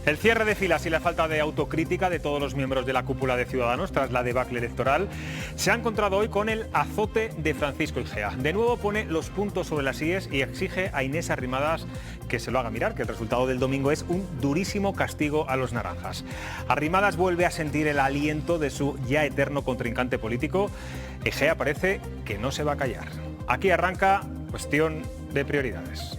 El cierre de filas y la falta de autocrítica de todos los miembros de la cúpula de Ciudadanos tras la debacle electoral se ha encontrado hoy con el azote de Francisco Igea. De nuevo pone los puntos sobre las íes y exige a Inés Arrimadas que se lo haga mirar, que el resultado del domingo es un durísimo castigo a los naranjas. Arrimadas vuelve a sentir el aliento de su ya eterno contrincante político. Igea parece que no se va a callar. Aquí arranca Cuestión de Prioridades.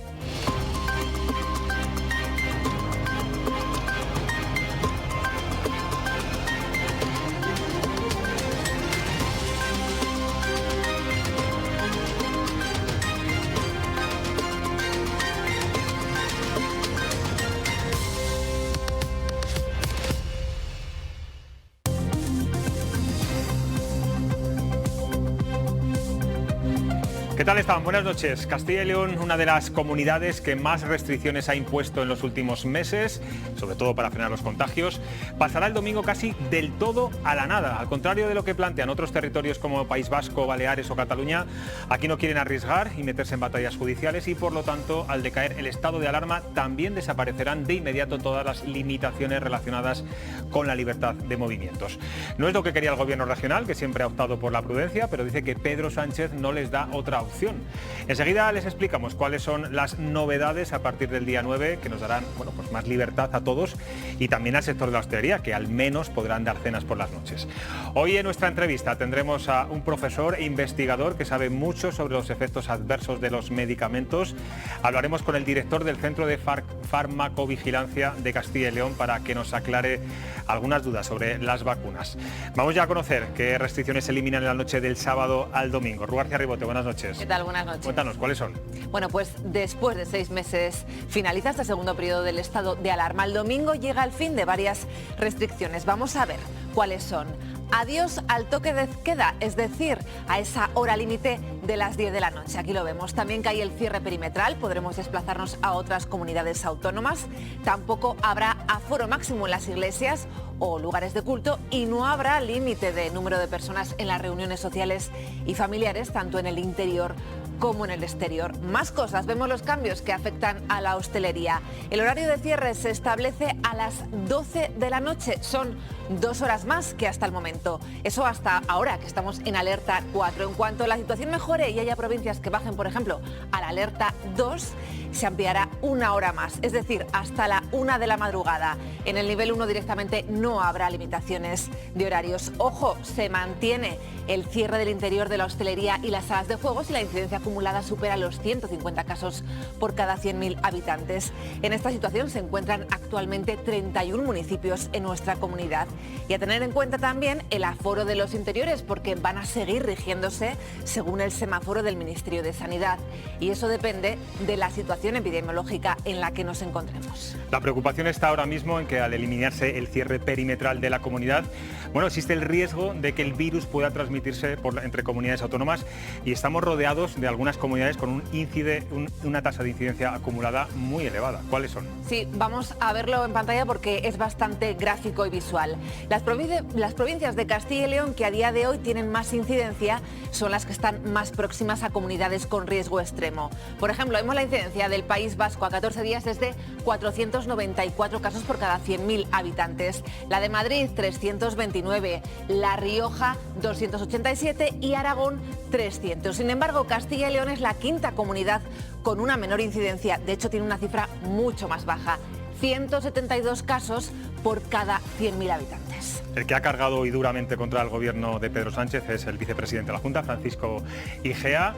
¿Qué tal están? Buenas noches. Castilla y León, una de las comunidades que más restricciones ha impuesto en los últimos meses, sobre todo para frenar los contagios, pasará el domingo casi del todo a la nada. Al contrario de lo que plantean otros territorios como País Vasco, Baleares o Cataluña, aquí no quieren arriesgar y meterse en batallas judiciales y, por lo tanto, al decaer el estado de alarma, también desaparecerán de inmediato todas las limitaciones relacionadas con la libertad de movimientos. No es lo que quería el gobierno regional, que siempre ha optado por la prudencia, pero dice que Pedro Sánchez no les da otra opción. Enseguida les explicamos cuáles son las novedades a partir del día 9 que nos darán pues más libertad a todos y también al sector de la hostelería, que al menos podrán dar cenas por las noches. Hoy en nuestra entrevista tendremos a un profesor e investigador que sabe mucho sobre los efectos adversos de los medicamentos. Hablaremos con el director del Centro de Farmacovigilancia de Castilla y León para que nos aclare algunas dudas sobre las vacunas. Vamos ya a conocer qué restricciones se eliminan en la noche del sábado al domingo. Rú García Ribote, buenas noches. ¿Qué tal? Buenas noches. Cuéntanos, ¿cuáles son? Bueno, pues después de 6 meses finaliza este segundo periodo del estado de alarma. El domingo llega el fin de varias restricciones. Vamos a ver cuáles son. Adiós al toque de queda, es decir, a esa hora límite de las 10 de la noche. Aquí lo vemos. También cae el cierre perimetral, podremos desplazarnos a otras comunidades autónomas. Tampoco habrá aforo máximo en las iglesias o lugares de culto y no habrá límite de número de personas en las reuniones sociales y familiares, tanto en el interior como en el exterior. Más cosas, vemos los cambios que afectan a la hostelería. El horario de cierre se establece a las 12 de la noche, son 2 horas más que hasta el momento. Eso hasta ahora, que estamos en alerta 4. En cuanto la situación mejore y haya provincias que bajen, por ejemplo, a la alerta 2, se ampliará 1 hora más, es decir, hasta la 1 de la madrugada. En el nivel 1 directamente no habrá limitaciones de horarios. Ojo, se mantiene el cierre del interior de la hostelería y las salas de juegos y la incidencia acumulada supera los 150 casos por cada 100.000 habitantes. En esta situación se encuentran actualmente 31 municipios en nuestra comunidad. Y a tener en cuenta también el aforo de los interiores, porque van a seguir rigiéndose según el semáforo del Ministerio de Sanidad. Y eso depende de la situación epidemiológica en la que nos encontremos. La preocupación está ahora mismo en que al eliminarse el cierre perimetral de la comunidad, existe el riesgo de que el virus pueda transmitirse entre comunidades autónomas y estamos rodeados de algunas comunidades con una tasa de incidencia acumulada muy elevada. ¿Cuáles son? Sí, vamos a verlo en pantalla porque es bastante gráfico y visual. Las provincias de Castilla y León que a día de hoy tienen más incidencia son las que están más próximas a comunidades con riesgo extremo. Por ejemplo, vemos la incidencia del País Vasco a 14 días es de 494 casos por cada 100.000 habitantes. La de Madrid, 329. La Rioja, 287 y Aragón, 300. Sin embargo, Castilla y León es la quinta comunidad con una menor incidencia. De hecho, tiene una cifra mucho más baja. 172 casos por cada 100.000 habitantes. El que ha cargado hoy duramente contra el gobierno de Pedro Sánchez es el vicepresidente de la Junta, Francisco Igea.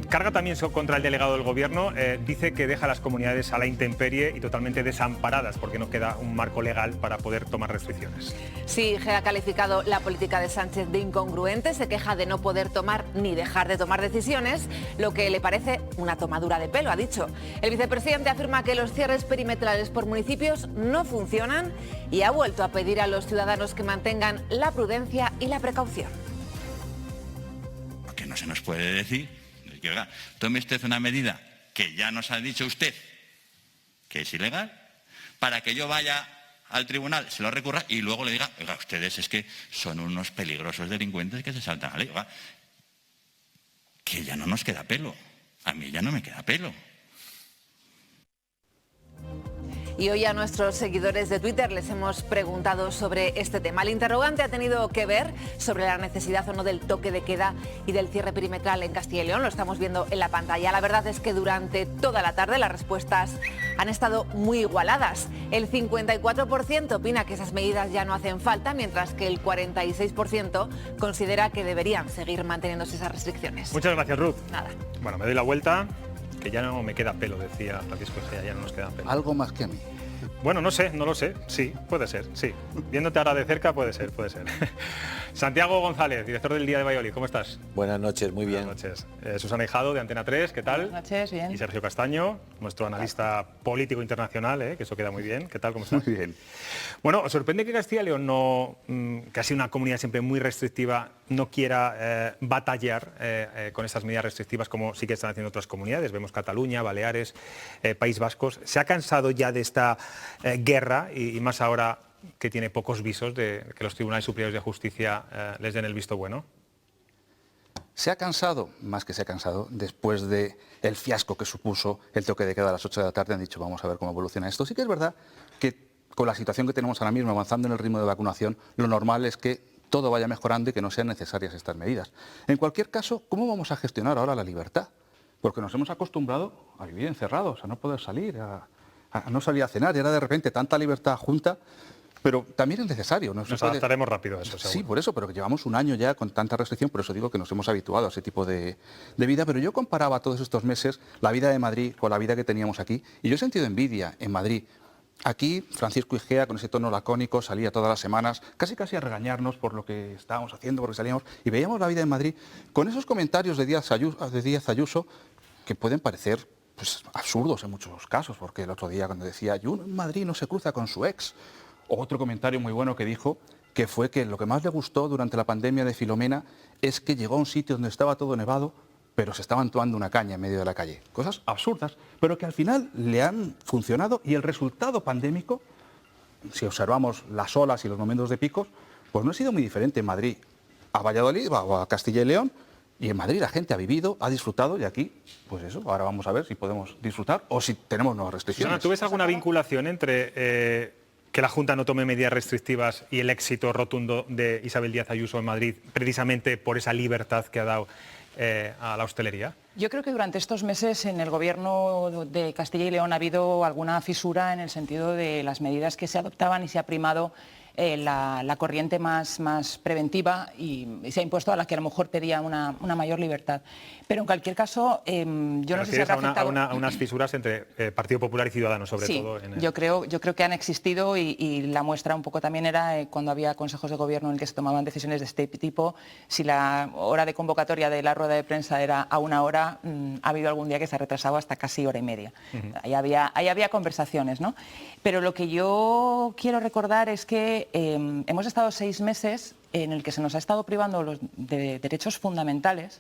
Carga también contra el delegado del gobierno. Dice que deja a las comunidades a la intemperie y totalmente desamparadas porque no queda un marco legal para poder tomar restricciones. Sí, Igea ha calificado la política de Sánchez de incongruente. Se queja de no poder tomar ni dejar de tomar decisiones, lo que le parece una tomadura de pelo, ha dicho. El vicepresidente afirma que los cierres perimetrales por municipios no funcionan y ha vuelto a pedir a los ciudadanos que mantengan la prudencia y la precaución. Porque no se nos puede decir que, oiga, tome usted una medida que ya nos ha dicho usted que es ilegal, para que yo vaya al tribunal, se lo recurra y luego le diga, oiga, ustedes es que son unos peligrosos delincuentes que se saltan a la ley. Oiga, que ya no nos queda pelo. A mí ya no me queda pelo. Y hoy a nuestros seguidores de Twitter les hemos preguntado sobre este tema. El interrogante ha tenido que ver sobre la necesidad o no del toque de queda y del cierre perimetral en Castilla y León. Lo estamos viendo en la pantalla. La verdad es que durante toda la tarde las respuestas han estado muy igualadas. El 54% opina que esas medidas ya no hacen falta, mientras que el 46% considera que deberían seguir manteniéndose esas restricciones. Muchas gracias, Ruth. Nada. Bueno, me doy la vuelta, que ya no me queda pelo, decía Francisco Egea, ya no nos queda pelo. Algo más que a mí. Bueno, no sé, no lo sé. Sí, puede ser, sí. Viéndote ahora de cerca, puede ser, puede ser. Santiago González, director del Día de Valladolid, ¿cómo estás? Buenas noches, muy bien. Buenas noches. Susana Hijado, de Antena 3, ¿qué tal? Buenas noches, bien. Y Sergio Castaño, nuestro analista político internacional, que eso queda muy bien. ¿Qué tal, cómo estás? Muy bien. Bueno, ¿os sorprende que Castilla y León, no, que ha sido una comunidad siempre muy restrictiva, no quiera batallar con estas medidas restrictivas como sí que están haciendo otras comunidades? Vemos Cataluña, Baleares, País Vasco. ¿Se ha cansado ya de esta guerra y más ahora que tiene pocos visos de que los tribunales superiores de justicia les den el visto bueno? Se ha cansado, más que se ha cansado, después del fiasco que supuso el toque de queda a las 8 de la tarde, han dicho vamos a ver cómo evoluciona esto. Sí que es verdad que con la situación que tenemos ahora mismo, avanzando en el ritmo de vacunación, lo normal es que todo vaya mejorando y que no sean necesarias estas medidas. En cualquier caso, ¿cómo vamos a gestionar ahora la libertad? Porque nos hemos acostumbrado a vivir encerrados, a no poder salir, a no salir a cenar, y ahora de repente tanta libertad junta. Pero también es necesario. Nos adaptaremos rápido a eso, seguro. Sí, por eso, pero que llevamos un año ya con tanta restricción, por eso digo que nos hemos habituado a ese tipo de vida. Pero yo comparaba todos estos meses la vida de Madrid con la vida que teníamos aquí, y yo he sentido envidia en Madrid. Aquí, Francisco Egea, con ese tono lacónico, salía todas las semanas, casi a regañarnos por lo que estábamos haciendo, porque salíamos, y veíamos la vida en Madrid, con esos comentarios de Díaz Ayuso, que pueden parecer pues, absurdos en muchos casos, porque el otro día cuando decía, yo en Madrid no se cruza con su ex. Otro comentario muy bueno que dijo, que fue que lo que más le gustó durante la pandemia de Filomena es que llegó a un sitio donde estaba todo nevado, pero se estaban tomando una caña en medio de la calle. Cosas absurdas, pero que al final le han funcionado, y el resultado pandémico, si observamos las olas y los momentos de picos, pues no ha sido muy diferente en Madrid a Valladolid o a Castilla y León. Y en Madrid la gente ha vivido, ha disfrutado, y aquí, pues eso, ahora vamos a ver si podemos disfrutar o si tenemos nuevas restricciones. Susana, ¿tú ves alguna vinculación entre que la Junta no tome medidas restrictivas y el éxito rotundo de Isabel Díaz Ayuso en Madrid, precisamente por esa libertad que ha dado a la hostelería? Yo creo que durante estos meses en el Gobierno de Castilla y León ha habido alguna fisura en el sentido de las medidas que se adoptaban, y se ha primado la corriente más preventiva, y se ha impuesto a la que a lo mejor pedía una mayor libertad. Pero en cualquier caso, yo no sé si habrá afectado a unas fisuras entre Partido Popular y Ciudadanos, sobre todo. Yo creo que han existido, y la muestra un poco también era cuando había consejos de gobierno en el que se tomaban decisiones de este tipo. Si la hora de convocatoria de la rueda de prensa era a 1 hora, ha habido algún día que se ha retrasado hasta casi 1h30. Ahí había conversaciones, ¿no? Pero lo que yo quiero recordar es que hemos estado 6 meses en el que se nos ha estado privando de derechos fundamentales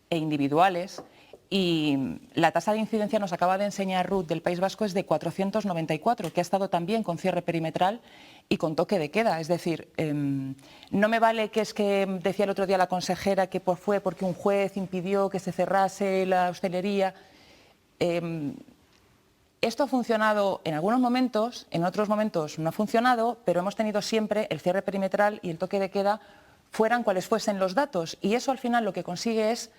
e individuales, y la tasa de incidencia, nos acaba de enseñar Ruth, del País Vasco, es de 494, que ha estado también con cierre perimetral y con toque de queda. Es decir, no me vale que es que decía el otro día la consejera que fue porque un juez impidió que se cerrase la hostelería. Esto ha funcionado en algunos momentos, en otros momentos no ha funcionado, pero hemos tenido siempre el cierre perimetral y el toque de queda, fueran cuales fuesen los datos, y eso al final lo que consigue es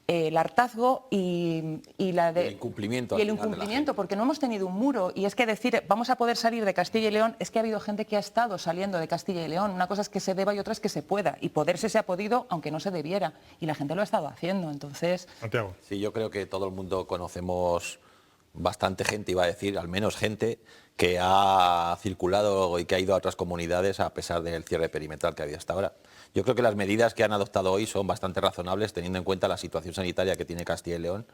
el hartazgo y el incumplimiento, porque no hemos tenido un muro. Y es que decir vamos a poder salir de Castilla y León, es que ha habido gente que ha estado saliendo de Castilla y León. Una cosa es que se deba y otra es que se pueda, y poderse se ha podido aunque no se debiera, y la gente lo ha estado haciendo. Entonces, Santiago. Sí, yo creo que todo el mundo conocemos bastante gente, iba a decir, al menos gente que ha circulado y que ha ido a otras comunidades a pesar del cierre perimetral que ha habido hasta ahora. Yo creo que las medidas que han adoptado hoy son bastante razonables, teniendo en cuenta la situación sanitaria que tiene Castilla y León,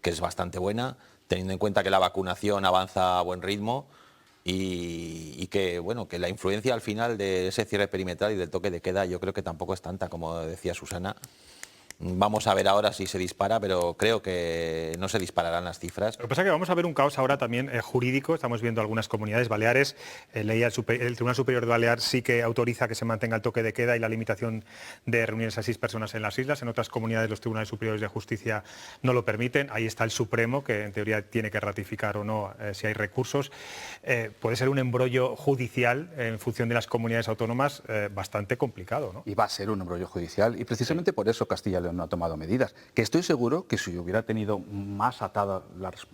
que es bastante buena, teniendo en cuenta que la vacunación avanza a buen ritmo, y que, bueno, que la influencia al final de ese cierre perimetral y del toque de queda yo creo que tampoco es tanta, como decía Susana. Vamos a ver ahora si se dispara, pero creo que no se dispararán las cifras. Lo que pasa es que vamos a ver un caos ahora también jurídico. Estamos viendo algunas comunidades baleares. Leía el Tribunal Superior de Baleares sí que autoriza que se mantenga el toque de queda y la limitación de reuniones a 6 personas en las islas. En otras comunidades los Tribunales Superiores de Justicia no lo permiten. Ahí está el Supremo, que en teoría tiene que ratificar o no si hay recursos. Puede ser un embrollo judicial en función de las comunidades autónomas bastante complicado, ¿no? Y va a ser un embrollo judicial y precisamente por eso Castilla y León no ha tomado medidas. Que estoy seguro que si hubiera tenido más atadas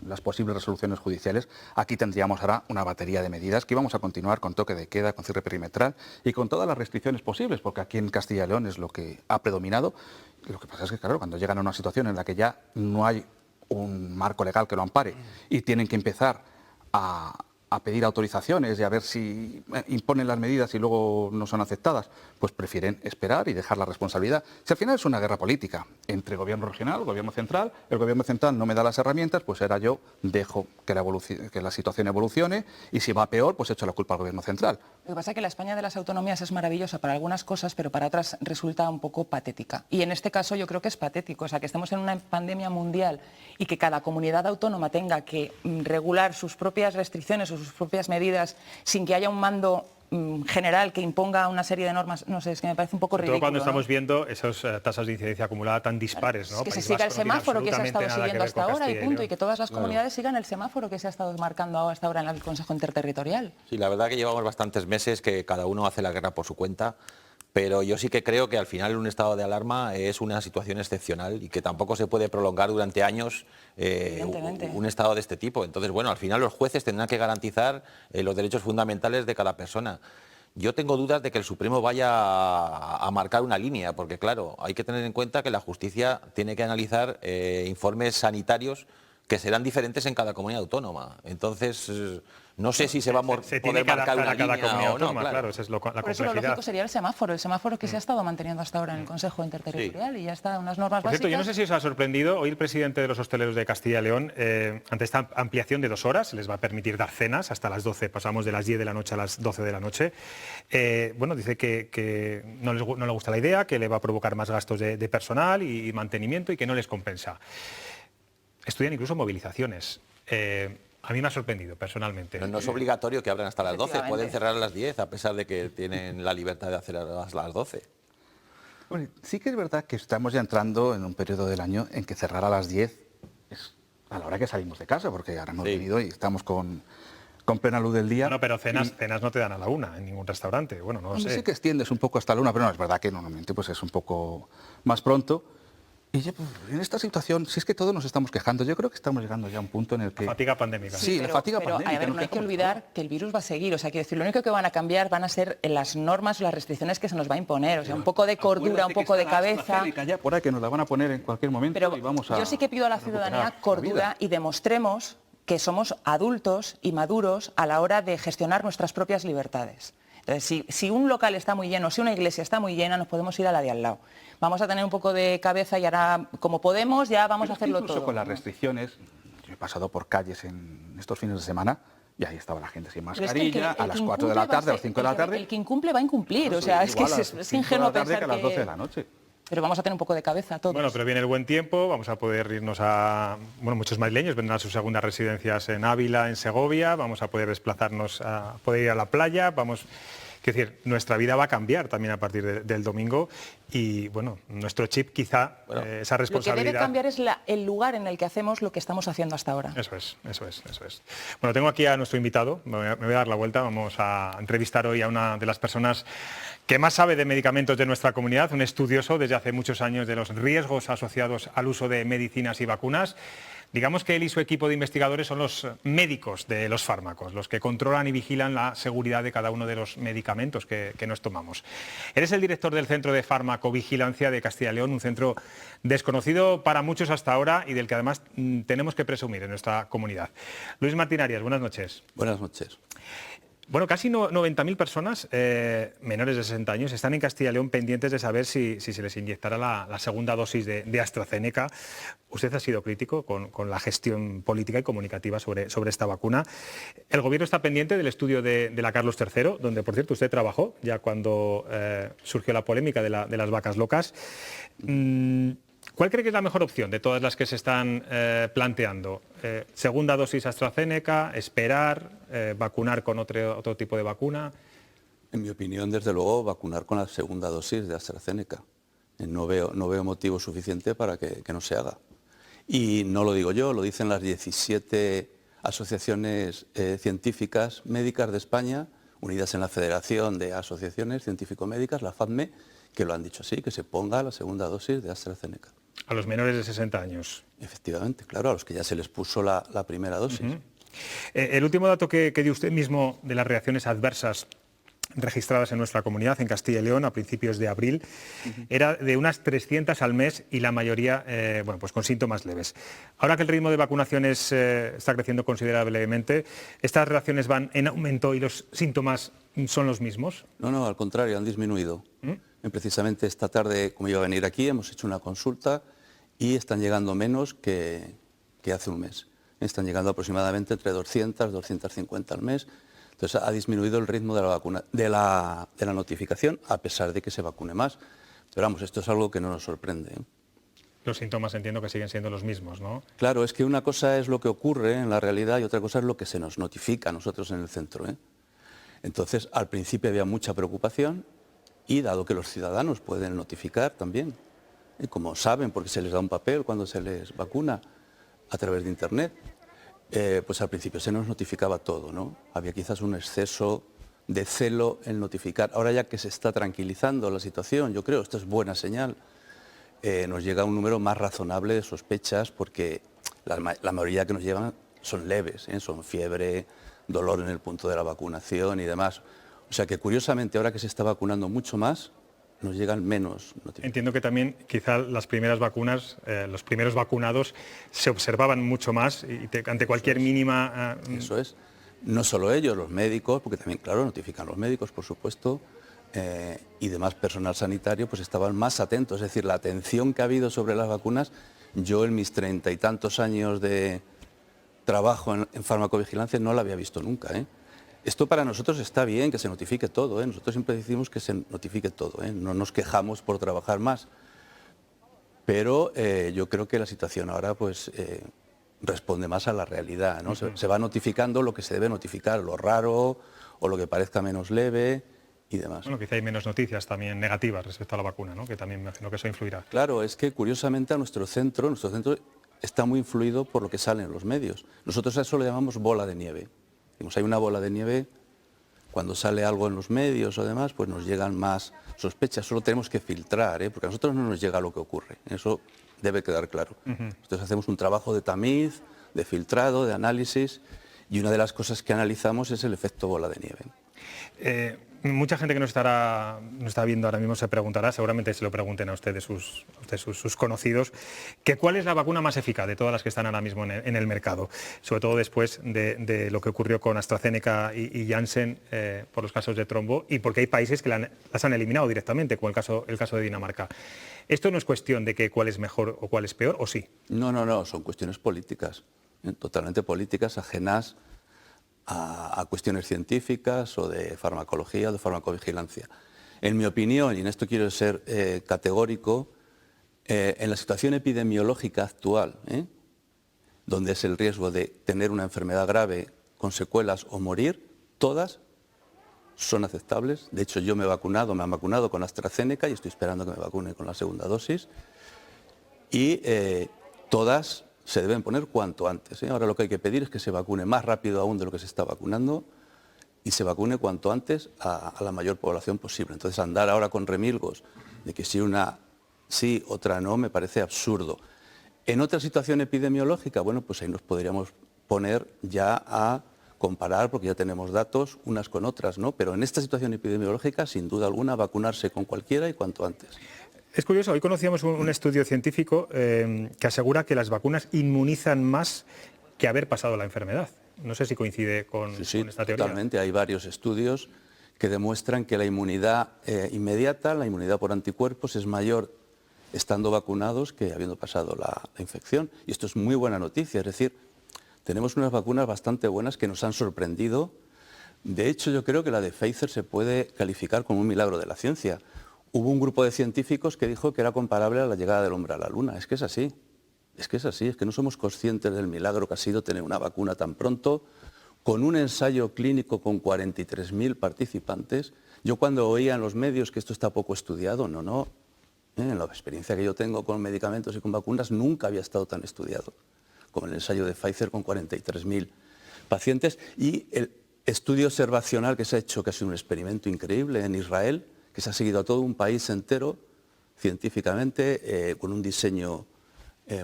las posibles resoluciones judiciales, aquí tendríamos ahora una batería de medidas que íbamos a continuar con toque de queda, con cierre perimetral y con todas las restricciones posibles, porque aquí en Castilla y León es lo que ha predominado. Lo que pasa es que, claro, cuando llegan a una situación en la que ya no hay un marco legal que lo ampare y tienen que empezar a pedir autorizaciones y a ver si imponen las medidas y luego no son aceptadas, pues prefieren esperar y dejar la responsabilidad. Si al final es una guerra política entre gobierno regional, gobierno central, el gobierno central no me da las herramientas, pues ahora yo dejo que la situación evolucione y si va peor, pues echo la culpa al gobierno central. Lo que pasa es que la España de las autonomías es maravillosa para algunas cosas, pero para otras resulta un poco patética. Y en este caso yo creo que es patético, o sea, que estemos en una pandemia mundial y que cada comunidad autónoma tenga que regular sus propias restricciones o sus propias medidas sin que haya un mando general que imponga una serie de normas, no sé, es que me parece un poco ridículo. Todo cuando estamos ¿no? viendo esas tasas de incidencia acumulada tan dispares, ¿no? Es que se País siga el Vasco no tiene semáforo que se ha estado absolutamente nada siguiendo que ver hasta con ahora y Castilla punto, y León. que todas las comunidades sigan el semáforo que se ha estado marcando hasta ahora en el Consejo Interterritorial. Sí, la verdad que llevamos bastantes meses que cada uno hace la guerra por su cuenta, pero yo sí que creo que al final un estado de alarma es una situación excepcional y que tampoco se puede prolongar durante años un estado de este tipo. Entonces, bueno, al final los jueces tendrán que garantizar los derechos fundamentales de cada persona. Yo tengo dudas de que el Supremo vaya a marcar una línea, porque claro, hay que tener en cuenta que la justicia tiene que analizar informes sanitarios que serán diferentes en cada comunidad autónoma. Entonces, no sé si se va a poder marcar una línea o no. Claro, esa es la Por eso complejidad. lo lógico sería el semáforo que se ha estado manteniendo hasta ahora en el Consejo Interterritorial y ya está, unas normas Por cierto, básicas. yo no sé si os ha sorprendido, hoy el presidente de los hosteleros de Castilla y León, ante esta ampliación de 2 horas, les va a permitir dar cenas hasta las 12, pasamos de las 10 de la noche a las 12 de la noche, bueno, dice que no le gusta la idea, que le va a provocar más gastos de personal y mantenimiento y que no les compensa. Estudian incluso movilizaciones. A mí me ha sorprendido personalmente. No es obligatorio que abran hasta las 12, pueden cerrar a las 10 a pesar de que tienen la libertad de hacer a las 12. Bueno, sí que es verdad que estamos ya entrando en un periodo del año en que cerrar a las 10 es a la hora que salimos de casa, porque ahora hemos venido y estamos con plena luz del día. Bueno, pero cenas no te dan a la 1 en ningún restaurante. Bueno, no lo sé. Sí que extiendes un poco hasta la 1, pero no, es verdad que normalmente pues es un poco más pronto. Y ya, pues, en esta situación, si es que todos nos estamos quejando, yo creo que estamos llegando ya a un punto en el que... La fatiga pandémica. Sí, la fatiga pandémica. A ver, no hay que olvidar que el virus va a seguir, o sea, quiero decir, lo único que van a cambiar van a ser las normas o las restricciones que se nos va a imponer, o sea, un poco de cordura, un poco de cabeza. Ya por ahí que nos la van a poner en cualquier momento Pero y vamos a... yo sí que pido a la ciudadanía cordura y demostremos que somos adultos y maduros a la hora de gestionar nuestras propias libertades. Entonces, si un local está muy lleno, si una iglesia está muy llena, nos podemos ir a la de al lado. Vamos a tener un poco de cabeza y ahora, como podemos, ya vamos a hacerlo todo. Con las restricciones, yo he pasado por calles en estos fines de semana y ahí estaba la gente sin mascarilla, a las 4 de la tarde, a las 5 de la tarde. El que incumple va a incumplir, o sea, es que es ingenuo pensar que a las 12 de la noche. Pero vamos a tener un poco de cabeza todos. Bueno, pero viene el buen tiempo, vamos a poder irnos a... Bueno, muchos madrileños vendrán a sus segundas residencias en Ávila, en Segovia, vamos a poder desplazarnos, a poder ir a la playa, vamos... Es decir, nuestra vida va a cambiar también a partir del domingo y, bueno, nuestro chip quizá, esa responsabilidad... Lo que debe cambiar es el lugar en el que hacemos lo que estamos haciendo hasta ahora. Eso es. Bueno, tengo aquí a nuestro invitado, me voy a dar la vuelta, vamos a entrevistar hoy a una de las personas que más sabe de medicamentos de nuestra comunidad, un estudioso desde hace muchos años de los riesgos asociados al uso de medicinas y vacunas. Digamos que él y su equipo de investigadores son los médicos de los fármacos, los que controlan y vigilan la seguridad de cada uno de los medicamentos que nos tomamos. Él es el director del Centro de Farmacovigilancia de Castilla y León, un centro desconocido para muchos hasta ahora y del que además tenemos que presumir en nuestra comunidad. Luis Martín Arias, buenas noches. Buenas noches. Bueno, casi 90.000 personas menores de 60 años están en Castilla y León pendientes de saber si se les inyectará la segunda dosis de AstraZeneca. Usted ha sido crítico con la gestión política y comunicativa sobre esta vacuna. El Gobierno está pendiente del estudio de la Carlos III, donde, por cierto, usted trabajó ya cuando surgió la polémica de las vacas locas. ¿Cuál cree que es la mejor opción de todas las que se están planteando? ¿Segunda dosis AstraZeneca, esperar, vacunar con otro tipo de vacuna? En mi opinión, desde luego, vacunar con la segunda dosis de AstraZeneca. No veo motivo suficiente para que no se haga. Y no lo digo yo, lo dicen las 17 asociaciones científicas médicas de España, unidas en la Federación de Asociaciones Científico-Médicas, la FADME, que lo han dicho así, que se ponga la segunda dosis de AstraZeneca. A los menores de 60 años. Efectivamente, claro, a los que ya se les puso la primera dosis. El último dato que dio usted mismo de las reacciones adversas registradas en nuestra comunidad, en Castilla y León, a principios de abril, era de unas 300 al mes y la mayoría pues con síntomas leves. Ahora que el ritmo de vacunaciones está creciendo considerablemente, ¿estas reacciones van en aumento y los síntomas son los mismos? No, al contrario, han disminuido. Precisamente esta tarde, como iba a venir aquí, hemos hecho una consulta y están llegando menos que hace un mes. Están llegando aproximadamente entre 200 y 250 al mes. Entonces ha disminuido el ritmo de la vacuna, de la notificación, a pesar de que se vacune más. Pero vamos, esto es algo que no nos sorprende. Los síntomas entiendo que siguen siendo los mismos, ¿no? Claro, es que una cosa es lo que ocurre en la realidad y otra cosa es lo que se nos notifica a nosotros en el centro. Entonces, al principio había mucha preocupación y dado que los ciudadanos pueden notificar también, como saben, porque se les da un papel cuando se les vacuna a través de Internet, pues al principio se nos notificaba todo, ¿no? Había quizás un exceso de celo en notificar. Ahora ya que se está tranquilizando la situación, yo creo, esto es buena señal, nos llega un número más razonable de sospechas porque la mayoría que nos llegan son leves, son fiebre, dolor en el punto de la vacunación y demás. O sea que curiosamente ahora que se está vacunando mucho más, nos llegan menos notificaciones. Entiendo que también quizá las primeras vacunas, los primeros vacunados se observaban mucho más y ante cualquier mínima... Eso es. No solo ellos, los médicos, porque también, claro, notifican los médicos, por supuesto, y demás personal sanitario, pues estaban más atentos. Es decir, la atención que ha habido sobre las vacunas, yo en mis 30 y tantos años de trabajo en farmacovigilancia no la había visto nunca. Esto para nosotros está bien, que se notifique todo. Nosotros siempre decimos que se notifique todo. No nos quejamos por trabajar más. Pero yo creo que la situación ahora pues, responde más a la realidad, ¿no? Se va notificando lo que se debe notificar, lo raro o lo que parezca menos leve y demás. Bueno, quizá hay menos noticias también negativas respecto a la vacuna, ¿no? Que también me imagino que eso influirá. Claro, es que curiosamente a nuestro centro está muy influido por lo que sale en los medios. Nosotros a eso lo llamamos bola de nieve. Hay una bola de nieve, cuando sale algo en los medios o demás, pues nos llegan más sospechas, solo tenemos que filtrar, porque a nosotros no nos llega lo que ocurre, eso debe quedar claro. Entonces hacemos un trabajo de tamiz, de filtrado, de análisis, y una de las cosas que analizamos es el efecto bola de nieve. Mucha gente que nos está viendo ahora mismo se preguntará, seguramente se lo pregunten a ustedes, sus conocidos, que cuál es la vacuna más eficaz de todas las que están ahora mismo en el mercado, sobre todo después de lo que ocurrió con AstraZeneca y Janssen por los casos de trombo y porque hay países que las han eliminado directamente, como el caso de Dinamarca. ¿Esto no es cuestión de que cuál es mejor o cuál es peor, o sí? No, son cuestiones políticas, totalmente políticas, ajenas a cuestiones científicas o de farmacología o de farmacovigilancia. En mi opinión, y en esto quiero ser categórico, en la situación epidemiológica actual, donde es el riesgo de tener una enfermedad grave con secuelas o morir, todas son aceptables. De hecho, me han vacunado con AstraZeneca y estoy esperando que me vacune con la segunda dosis. Y todas se deben poner cuanto antes. Ahora lo que hay que pedir es que se vacune más rápido aún de lo que se está vacunando y se vacune cuanto antes a la mayor población posible. Entonces andar ahora con remilgos de que si una sí, otra no, me parece absurdo. En otra situación epidemiológica, bueno, pues ahí nos podríamos poner ya a comparar, porque ya tenemos datos unas con otras, ¿no? Pero en esta situación epidemiológica, sin duda alguna, vacunarse con cualquiera y cuanto antes. Es curioso, hoy conocíamos un estudio científico que asegura que las vacunas inmunizan más que haber pasado la enfermedad. No sé si coincide con esta teoría. Totalmente. Hay varios estudios que demuestran que la inmunidad inmediata, la inmunidad por anticuerpos, es mayor estando vacunados que habiendo pasado la infección. Y esto es muy buena noticia, es decir, tenemos unas vacunas bastante buenas que nos han sorprendido. De hecho, yo creo que la de Pfizer se puede calificar como un milagro de la ciencia. hubo un grupo de científicos que dijo que era comparable a la llegada del hombre a la Luna. Es que es así. Es que es así, es que no somos conscientes del milagro que ha sido tener una vacuna tan pronto, con un ensayo clínico con 43.000 participantes. Yo cuando oía en los medios que esto está poco estudiado, no. En la experiencia que yo tengo con medicamentos y con vacunas, nunca había estado tan estudiado como el ensayo de Pfizer con 43.000 pacientes. Y el estudio observacional que se ha hecho, que ha sido un experimento increíble en Israel, que se ha seguido a todo un país entero, científicamente, con un diseño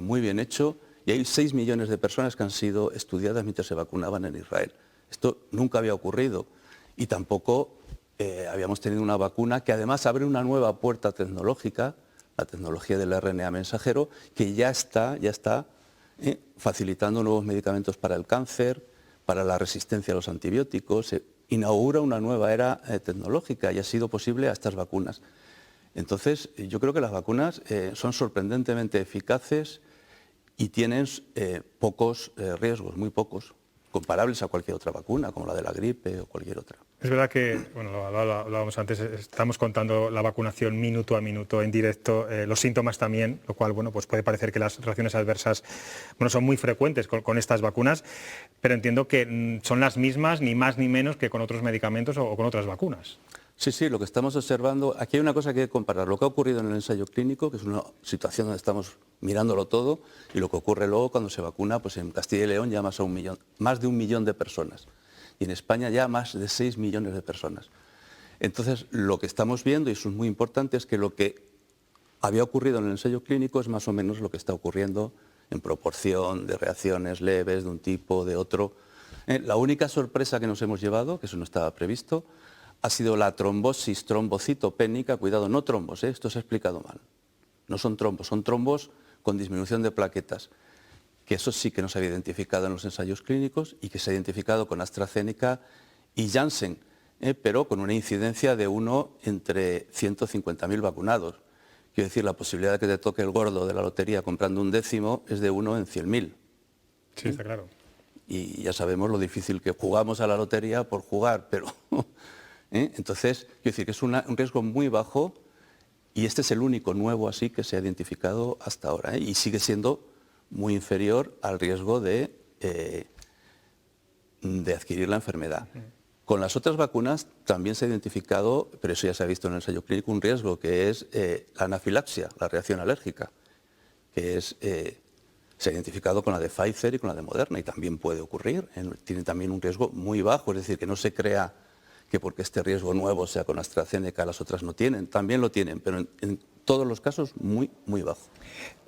muy bien hecho, y hay 6 millones de personas que han sido estudiadas mientras se vacunaban en Israel. Esto nunca había ocurrido y tampoco habíamos tenido una vacuna que además abre una nueva puerta tecnológica, la tecnología del RNA mensajero, que ya está facilitando nuevos medicamentos para el cáncer, para la resistencia a los antibióticos. Se inaugura una nueva era tecnológica y ha sido posible a estas vacunas. Entonces, yo creo que las vacunas son sorprendentemente eficaces y tienen pocos riesgos, muy pocos, comparables a cualquier otra vacuna, como la de la gripe o cualquier otra. Es verdad que, bueno, lo hablábamos antes, estamos contando la vacunación minuto a minuto en directo, los síntomas también, lo cual, bueno, pues puede parecer que las reacciones adversas, bueno, son muy frecuentes con estas vacunas, pero entiendo que son las mismas, ni más ni menos que con otros medicamentos o con otras vacunas. Sí, lo que estamos observando, aquí hay una cosa que hay que comparar, lo que ha ocurrido en el ensayo clínico, que es una situación donde estamos mirándolo todo, y lo que ocurre luego cuando se vacuna, pues en Castilla y León ya más de 1 millón de personas, y en España ya más de 6 millones de personas. Entonces, lo que estamos viendo, y eso es muy importante, es que lo que había ocurrido en el ensayo clínico es más o menos lo que está ocurriendo en proporción de reacciones leves de un tipo, de otro. La única sorpresa que nos hemos llevado, que eso no estaba previsto, ha sido la trombosis trombocitopénica, cuidado, no trombos, esto se ha explicado mal. No son trombos con disminución de plaquetas, que eso sí que no se había identificado en los ensayos clínicos y que se ha identificado con AstraZeneca y Janssen, pero con una incidencia de 1 entre 150.000 vacunados. Quiero decir, la posibilidad de que te toque el gordo de la lotería comprando un décimo es de 1 en 100.000. Sí, está claro. Y ya sabemos lo difícil que jugamos a la lotería por jugar, pero... Entonces, quiero decir que es un riesgo muy bajo y este es el único nuevo así que se ha identificado hasta ahora, y sigue siendo muy inferior al riesgo de adquirir la enfermedad. Con las otras vacunas también se ha identificado, pero eso ya se ha visto en el ensayo clínico, un riesgo que es la anafilaxia, la reacción alérgica, que se ha identificado con la de Pfizer y con la de Moderna y también puede ocurrir, tiene también un riesgo muy bajo, es decir, que no se crea que porque este riesgo nuevo sea con AstraZeneca, las otras no tienen, también lo tienen, pero en todos los casos muy, muy bajo.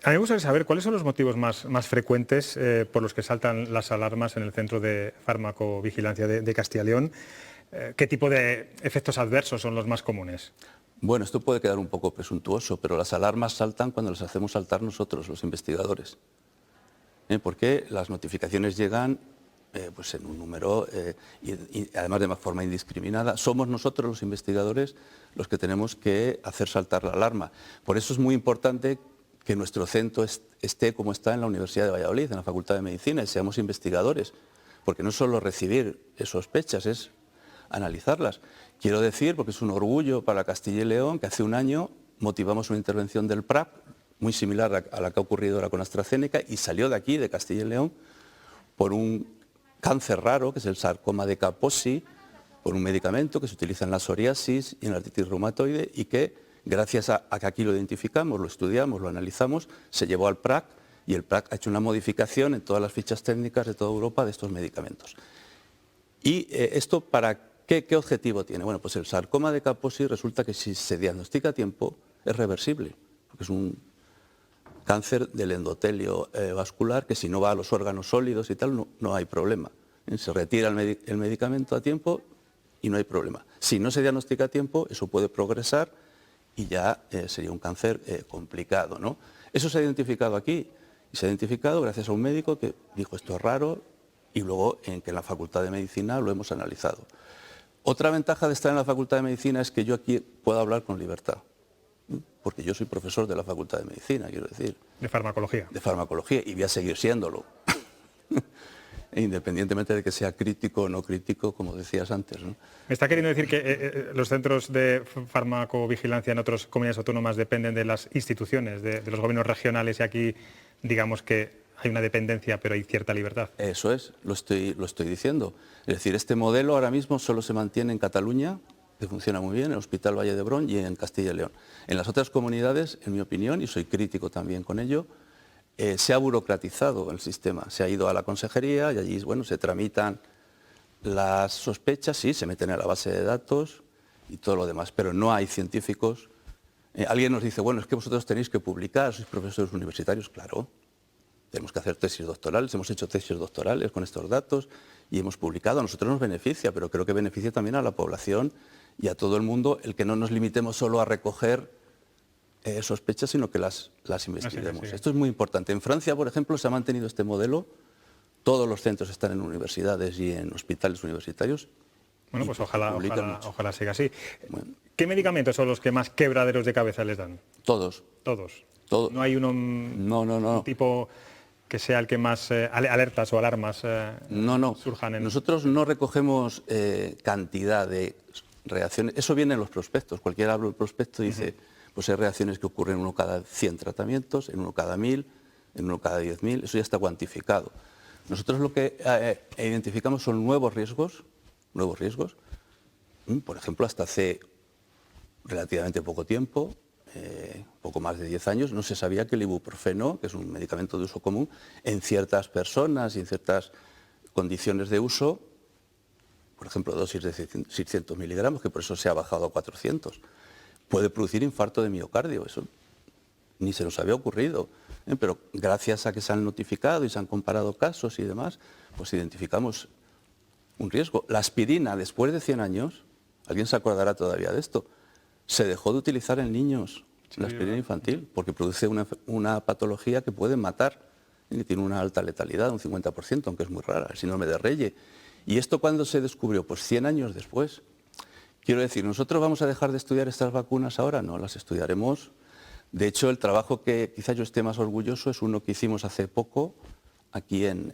A mí me gustaría saber cuáles son los motivos más frecuentes por los que saltan las alarmas en el Centro de Farmacovigilancia de Castilla y León. ¿Qué tipo de efectos adversos son los más comunes? Bueno, esto puede quedar un poco presuntuoso, pero las alarmas saltan cuando las hacemos saltar nosotros, los investigadores. Porque las notificaciones llegan pues en un número y además de forma indiscriminada. Somos nosotros los investigadores los que tenemos que hacer saltar la alarma. Por eso es muy importante que nuestro centro esté como está en la Universidad de Valladolid, en la Facultad de Medicina, y seamos investigadores, porque no es solo recibir sospechas, es analizarlas. Quiero decir, porque es un orgullo para Castilla y León, que hace un año motivamos una intervención del PRAP, muy similar a la que ha ocurrido ahora con AstraZeneca, y salió de aquí, de Castilla y León, por un cáncer raro, que es el sarcoma de Kaposi, por un medicamento que se utiliza en la psoriasis y en la artritis reumatoide y que, gracias a que aquí lo identificamos, lo estudiamos, lo analizamos, se llevó al PRAC y el PRAC ha hecho una modificación en todas las fichas técnicas de toda Europa de estos medicamentos. ¿Y esto para qué objetivo tiene? Bueno, pues el sarcoma de Kaposi resulta que si se diagnostica a tiempo es reversible, porque es un cáncer del endotelio vascular, que si no va a los órganos sólidos y tal, no hay problema. Se retira el medicamento a tiempo y no hay problema. Si no se diagnostica a tiempo, eso puede progresar y ya sería un cáncer complicado, ¿no? Eso se ha identificado aquí, y se ha identificado gracias a un médico que dijo esto es raro, y luego que en la Facultad de Medicina lo hemos analizado. Otra ventaja de estar en la Facultad de Medicina es que yo aquí puedo hablar con libertad, porque yo soy profesor de la Facultad de Medicina, quiero decir. De farmacología. De farmacología, y voy a seguir siéndolo. e independientemente de que sea crítico o no crítico, como decías antes, ¿no? ¿Me está queriendo decir que los centros de farmacovigilancia en otras comunidades autónomas dependen de las instituciones, de los gobiernos regionales, y aquí digamos que hay una dependencia pero hay cierta libertad? Eso es, lo estoy diciendo. Es decir, este modelo ahora mismo solo se mantiene en Cataluña, que funciona muy bien, en el Hospital Valle d'Hebron y en Castilla y León. En las otras comunidades, en mi opinión, y soy crítico también con ello, se ha burocratizado el sistema. Se ha ido a la consejería y allí, bueno, se tramitan las sospechas, sí, se meten en la base de datos y todo lo demás, pero no hay científicos. Alguien nos dice, bueno, es que vosotros tenéis que publicar, sois profesores universitarios. Claro, tenemos que hacer tesis doctorales, hemos hecho tesis doctorales con estos datos y hemos publicado. A nosotros nos beneficia, pero creo que beneficia también a la población y a todo el mundo el que no nos limitemos solo a recoger sospechas, sino que las investiguemos. Esto es muy importante. En Francia, por ejemplo, se ha mantenido este modelo. Todos los centros están en universidades y en hospitales universitarios. Bueno, pues ojalá siga así. Bueno. ¿Qué medicamentos son los que más quebraderos de cabeza les dan? Todos. Todos. Todo. No hay uno un tipo que sea el que más alertas o alarmas surjan en... Nosotros no recogemos cantidad de reacciones. Eso viene en los prospectos. Cualquiera abre el prospecto y dice, pues hay reacciones que ocurren en uno cada 100 tratamientos, en uno cada 1000, en uno cada 10.000. Eso ya está cuantificado. Nosotros lo que identificamos son nuevos riesgos. Por ejemplo, hasta hace relativamente poco tiempo, poco más de 10 años, no se sabía que el ibuprofeno, que es un medicamento de uso común, en ciertas personas y en ciertas condiciones de uso, por ejemplo, dosis de 600 miligramos, que por eso se ha bajado a 400, puede producir infarto de miocardio. Eso ni se nos había ocurrido. Pero gracias a que se han notificado y se han comparado casos y demás, pues identificamos un riesgo. La aspirina, después de 100 años, alguien se acordará todavía de esto, se dejó de utilizar en niños, la aspirina infantil, porque produce una patología que puede matar, y tiene una alta letalidad, un 50%, aunque es muy rara, el síndrome de Reye. ¿Y esto cuándo se descubrió? Pues 100 años después. Quiero decir, ¿nosotros vamos a dejar de estudiar estas vacunas ahora? No, las estudiaremos. De hecho, el trabajo que quizás yo esté más orgulloso es uno que hicimos hace poco aquí en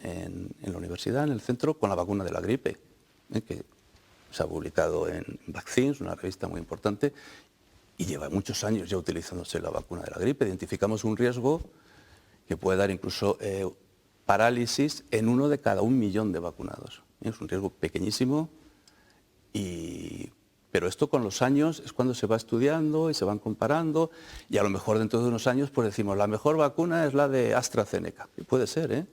la universidad, en el centro, con la vacuna de la gripe, que se ha publicado en Vaccines, una revista muy importante, y lleva muchos años ya utilizándose la vacuna de la gripe. Identificamos un riesgo que puede dar incluso parálisis en 1 de cada 1 millón de vacunados. Es un riesgo pequeñísimo, pero esto con los años es cuando se va estudiando y se van comparando, y a lo mejor dentro de unos años pues decimos, la mejor vacuna es la de AstraZeneca. Y puede ser,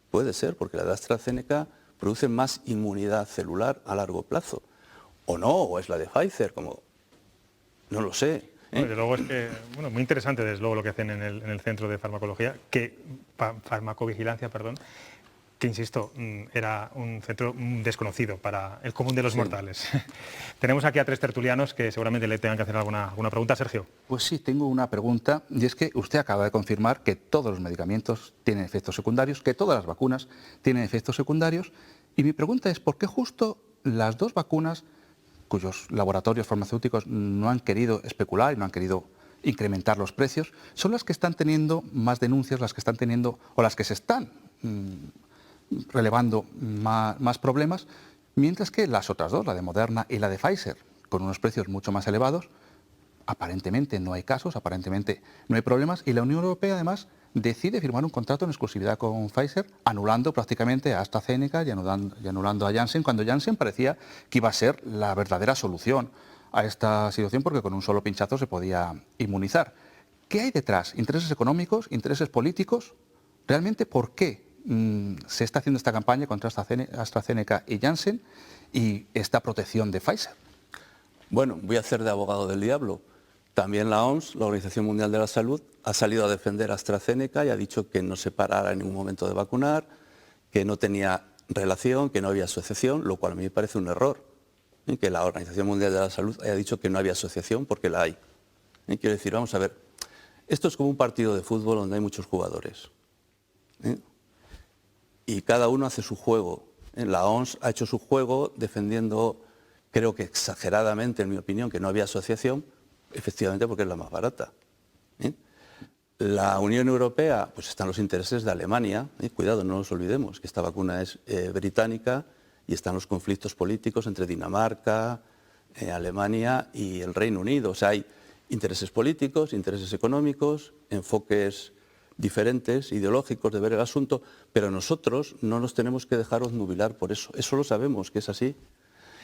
puede ser, porque la de AstraZeneca produce más inmunidad celular a largo plazo. O no, o es la de Pfizer, como no lo sé. Bueno, desde luego es que, muy interesante desde luego lo que hacen en el Centro de Farmacología, farmacovigilancia, perdón, que insisto, era un centro desconocido para el común de los mortales. Tenemos aquí a 3 tertulianos que seguramente le tengan que hacer alguna pregunta. Sergio. Pues sí, tengo una pregunta, y es que usted acaba de confirmar que todos los medicamentos tienen efectos secundarios, que todas las vacunas tienen efectos secundarios, y mi pregunta es, ¿por qué justo las 2 vacunas cuyos laboratorios farmacéuticos no han querido especular y no han querido incrementar los precios, son las que están teniendo más denuncias, las que están teniendo, o las que se están relevando más problemas, mientras que las otras 2, la de Moderna y la de Pfizer, con unos precios mucho más elevados, aparentemente no hay casos, aparentemente no hay problemas, y la Unión Europea además decide firmar un contrato en exclusividad con Pfizer, anulando prácticamente a AstraZeneca y anulando a Janssen, cuando Janssen parecía que iba a ser la verdadera solución a esta situación, porque con un solo pinchazo se podía inmunizar. ¿Qué hay detrás? ¿Intereses económicos? ¿Intereses políticos? ¿Realmente por qué se está haciendo esta campaña contra AstraZeneca y Janssen y esta protección de Pfizer? Bueno, voy a hacer de abogado del diablo. También la OMS, la Organización Mundial de la Salud, ha salido a defender a AstraZeneca y ha dicho que no se parara en ningún momento de vacunar, que no tenía relación, que no había asociación, lo cual a mí me parece un error. Que la Organización Mundial de la Salud haya dicho que no había asociación, porque la hay. Quiero decir, vamos a ver, esto es como un partido de fútbol donde hay muchos jugadores. Y cada uno hace su juego. La OMS ha hecho su juego defendiendo, creo que exageradamente, en mi opinión, que no había asociación, efectivamente porque es la más barata. La Unión Europea, pues están los intereses de Alemania, cuidado, no nos olvidemos que esta vacuna es británica, y están los conflictos políticos entre Dinamarca, Alemania y el Reino Unido. O sea, hay intereses políticos, intereses económicos, enfoques diferentes, ideológicos de ver el asunto, pero nosotros no nos tenemos que dejar obnubilar por eso. Eso lo sabemos que es así.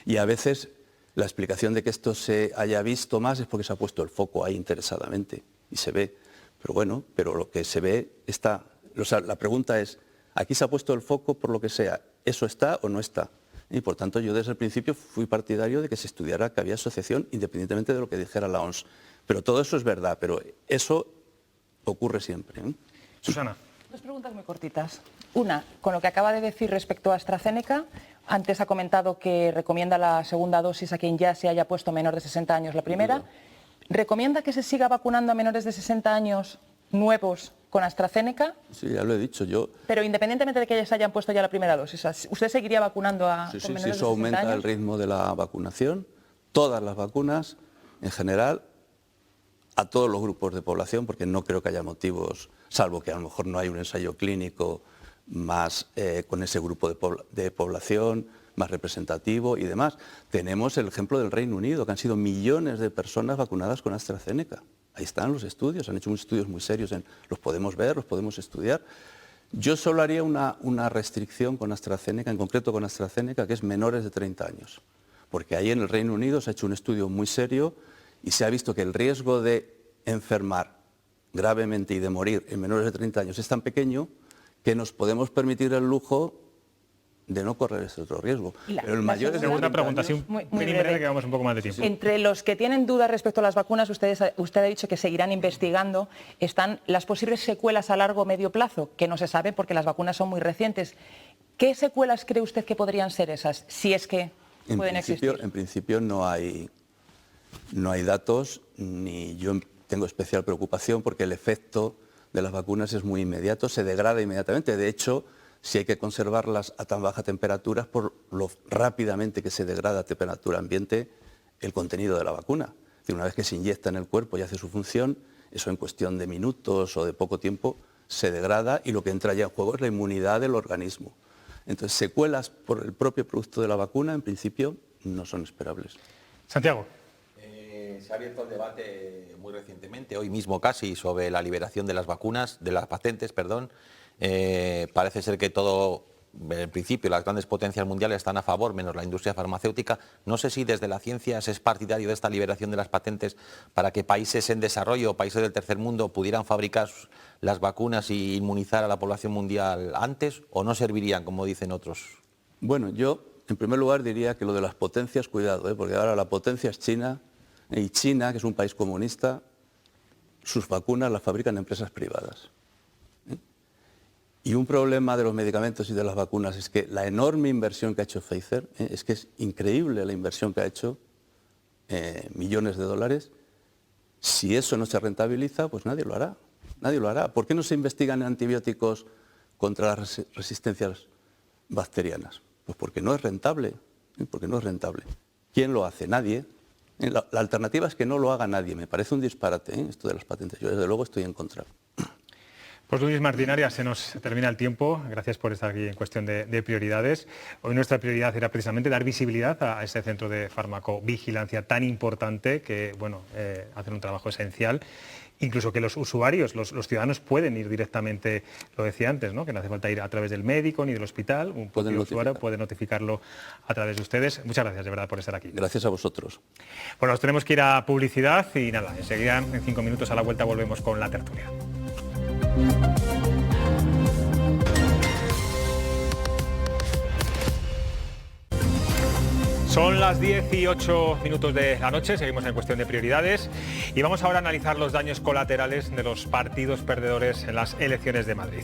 Y a veces la explicación de que esto se haya visto más es porque se ha puesto el foco ahí interesadamente y se ve. Pero bueno, pero lo que se ve está. O sea, la pregunta es, aquí se ha puesto el foco por lo que sea, ¿eso está o no está? Y por tanto yo desde el principio fui partidario de que se estudiara que había asociación independientemente de lo que dijera la OMS. Pero todo eso es verdad, pero eso ocurre siempre. Susana. Dos preguntas muy cortitas. Una, con lo que acaba de decir respecto a AstraZeneca, antes ha comentado que recomienda la segunda dosis a quien ya se haya puesto menor de 60 años la primera. ¿Recomienda que se siga vacunando a menores de 60 años nuevos con AstraZeneca? Sí, ya lo he dicho yo. Pero independientemente de que se hayan puesto ya la primera dosis, ¿usted seguiría vacunando a Sí, con sí, menores sí, de eso 60 aumenta años? el ritmo de la vacunación. Todas las vacunas, en general, a todos los grupos de población, porque no creo que haya motivos, salvo que a lo mejor no hay un ensayo clínico más con ese grupo de población más representativo y demás. Tenemos el ejemplo del Reino Unido, que han sido millones de personas vacunadas con AstraZeneca. Ahí están los estudios, han hecho unos estudios muy serios, los podemos ver, los podemos estudiar. Yo solo haría una restricción con AstraZeneca, en concreto con AstraZeneca, que es menores de 30 años. Porque ahí en el Reino Unido se ha hecho un estudio muy serio y se ha visto que el riesgo de enfermar gravemente y de morir en menores de 30 años es tan pequeño que nos podemos permitir el lujo de no correr ese otro riesgo. Pero el mayor es Segunda pregunta, sí, muy breve, breve. que vamos un poco más de tiempo. Entre los que tienen dudas respecto a las vacunas, usted ha dicho que seguirán investigando, están las posibles secuelas a largo o medio plazo, que no se sabe porque las vacunas son muy recientes. ¿Qué secuelas cree usted que podrían ser esas, si es que pueden existir? En principio no hay datos, ni yo tengo especial preocupación porque el efecto de las vacunas es muy inmediato, se degrada inmediatamente. De hecho, si hay que conservarlas a tan baja temperatura, por lo rápidamente que se degrada a temperatura ambiente el contenido de la vacuna. Es decir, una vez que se inyecta en el cuerpo y hace su función, eso en cuestión de minutos o de poco tiempo se degrada y lo que entra ya en juego es la inmunidad del organismo. Entonces, secuelas por el propio producto de la vacuna, en principio, no son esperables. Santiago. Se ha abierto el debate muy recientemente, hoy mismo casi, sobre la liberación de las vacunas, de las patentes, perdón. Parece ser que todo, en principio, las grandes potencias mundiales están a favor, menos la industria farmacéutica. No sé si desde la ciencia se es partidario de esta liberación de las patentes para que países en desarrollo, países del tercer mundo, pudieran fabricar las vacunas y inmunizar a la población mundial antes, o no servirían, como dicen otros. Bueno, yo, en primer lugar, diría que lo de las potencias, cuidado, porque ahora la potencia es China, y China, que es un país comunista, sus vacunas las fabrican empresas privadas. Y un problema de los medicamentos y de las vacunas es que la enorme inversión que ha hecho Pfizer, es que es increíble la inversión que ha hecho, millones de dólares. Si eso no se rentabiliza, pues nadie lo hará. Nadie lo hará. ¿Por qué no se investigan antibióticos contra las resistencias bacterianas? Pues porque no es rentable. Porque no es rentable. ¿Quién lo hace? Nadie. La alternativa es que no lo haga nadie. Me parece un disparate, esto de las patentes. Yo desde luego estoy en contra. Pues Luis Martín Arias, se nos termina el tiempo. Gracias por estar aquí en cuestión de prioridades. Hoy nuestra prioridad era precisamente dar visibilidad a ese centro de farmacovigilancia tan importante que, bueno, hacen un trabajo esencial. Incluso que los usuarios, los ciudadanos pueden ir directamente, lo decía antes, ¿no? Que no hace falta ir a través del médico ni del hospital. Un propio usuario puede notificarlo a través de ustedes. Muchas gracias, de verdad, por estar aquí. Gracias a vosotros. Bueno, nos tenemos que ir a publicidad y nada, enseguida, en 5 minutos a la vuelta, volvemos con la tertulia. Son las 18 minutos de la noche, seguimos en cuestión de prioridades y vamos ahora a analizar los daños colaterales de los partidos perdedores en las elecciones de Madrid.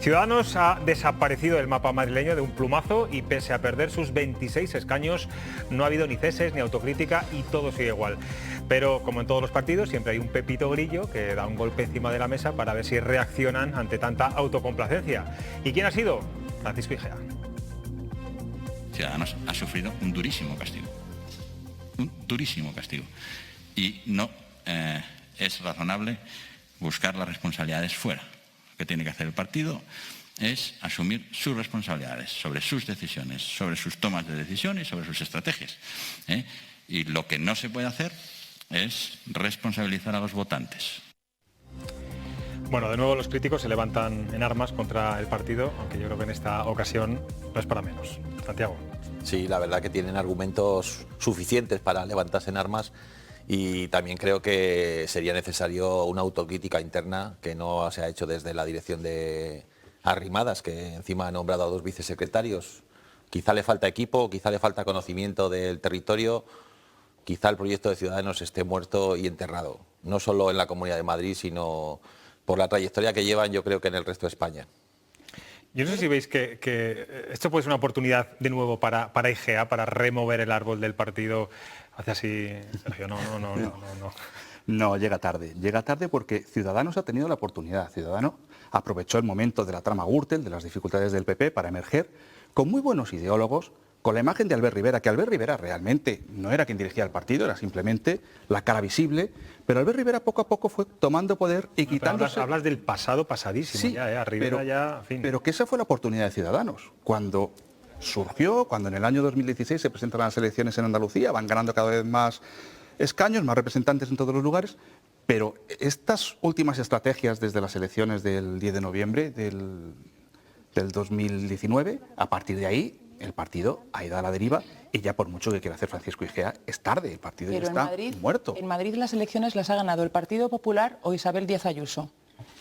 Ciudadanos ha desaparecido del mapa madrileño de un plumazo y pese a perder sus 26 escaños no ha habido ni ceses ni autocrítica y todo sigue igual. Pero como en todos los partidos siempre hay un Pepito Grillo que da un golpe encima de la mesa para ver si reaccionan ante tanta autocomplacencia. ¿Y quién ha sido? Francisco Igea. Ciudadanos ha sufrido un durísimo castigo. Un durísimo castigo. Y no es razonable buscar las responsabilidades fuera. Lo que tiene que hacer el partido es asumir sus responsabilidades sobre sus decisiones, sobre sus tomas de decisiones y sobre sus estrategias. Y lo que no se puede hacer es responsabilizar a los votantes. Bueno, de nuevo los críticos se levantan en armas contra el partido, aunque yo creo que en esta ocasión no es para menos. Santiago. Sí, la verdad que tienen argumentos suficientes para levantarse en armas y también creo que sería necesario una autocrítica interna que no se ha hecho desde la dirección de Arrimadas, que encima ha nombrado a 2 vicesecretarios. Quizá le falta equipo, quizá le falta conocimiento del territorio, quizá el proyecto de Ciudadanos esté muerto y enterrado, no solo en la Comunidad de Madrid, sino por la trayectoria que llevan, yo creo que en el resto de España. Yo no sé si veis que esto puede ser una oportunidad de nuevo para IGEA, para remover el árbol del partido. Hace así, Sergio, no. No, llega tarde porque Ciudadanos ha tenido la oportunidad. Ciudadanos aprovechó el momento de la trama Gürtel, de las dificultades del PP, para emerger con muy buenos ideólogos, con la imagen de Albert Rivera, que Albert Rivera realmente no era quien dirigía el partido, era simplemente la cara visible, pero Albert Rivera poco a poco fue tomando poder y quitándose... Hablas del pasado pasadísimo, sí, ya, Rivera ya... En fin. Pero que esa fue la oportunidad de Ciudadanos, cuando surgió, cuando en el año 2016 se presentan las elecciones en Andalucía, van ganando cada vez más escaños, más representantes en todos los lugares, pero estas últimas estrategias desde las elecciones del 10 de noviembre del 2019, a partir de ahí el partido ha ido a la deriva y ya por mucho que quiera hacer Francisco Igea, es tarde, el partido ya está muerto. En Madrid las elecciones las ha ganado el Partido Popular o Isabel Díaz Ayuso.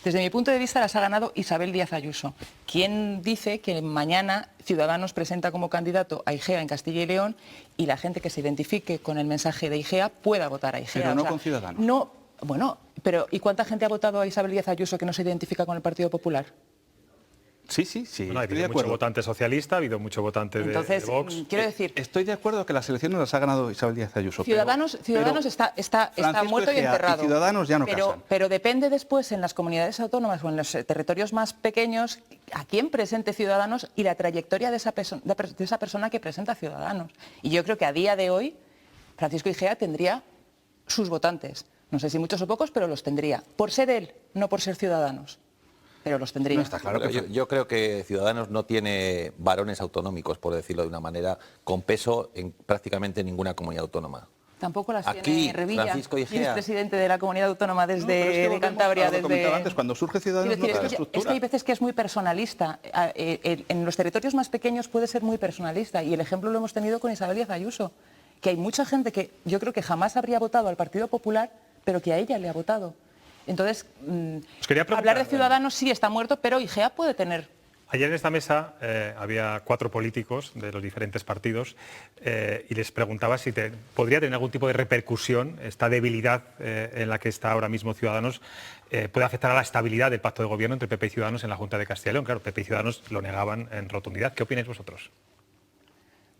Desde mi punto de vista las ha ganado Isabel Díaz Ayuso. ¿Quién dice que mañana Ciudadanos presenta como candidato a Igea en Castilla y León y la gente que se identifique con el mensaje de Igea pueda votar a Igea? Pero no con Ciudadanos. No, bueno, pero ¿y cuánta gente ha votado a Isabel Díaz Ayuso que no se identifica con el Partido Popular? Sí. Bueno, ha habido mucho votante socialista, ha habido mucho votante de Vox. Quiero decir... Estoy de acuerdo que las elecciones las ha ganado Isabel Díaz Ayuso. Ciudadanos está muerto y enterrado. Y Ciudadanos ya no casan. Pero depende después en las comunidades autónomas o en los territorios más pequeños a quién presente Ciudadanos y la trayectoria de esa persona que presenta Ciudadanos. Y yo creo que a día de hoy Francisco Igea tendría sus votantes. No sé si muchos o pocos, pero los tendría. Por ser él, no por ser Ciudadanos. Pero los tendría. No está claro que yo creo que Ciudadanos no tiene varones autonómicos, por decirlo de una manera, con peso en prácticamente ninguna comunidad autónoma. Tampoco las Aquí, tiene Revilla, Francisco Igea. y es presidente de la comunidad autónoma de Cantabria. Antes, cuando surge Ciudadanos no tiene estructura. Es que hay veces que es muy personalista. En los territorios más pequeños puede ser muy personalista y el ejemplo lo hemos tenido con Isabel Díaz Ayuso, que hay mucha gente que yo creo que jamás habría votado al Partido Popular, pero que a ella le ha votado. Entonces, hablar de Ciudadanos sí está muerto, pero Igea puede tener. Ayer en esta mesa había 4 políticos de los diferentes partidos y les preguntaba si podría tener algún tipo de repercusión esta debilidad en la que está ahora mismo Ciudadanos, puede afectar a la estabilidad del pacto de gobierno entre PP y Ciudadanos en la Junta de Castilla y León. Claro, PP y Ciudadanos lo negaban en rotundidad. ¿Qué opináis vosotros?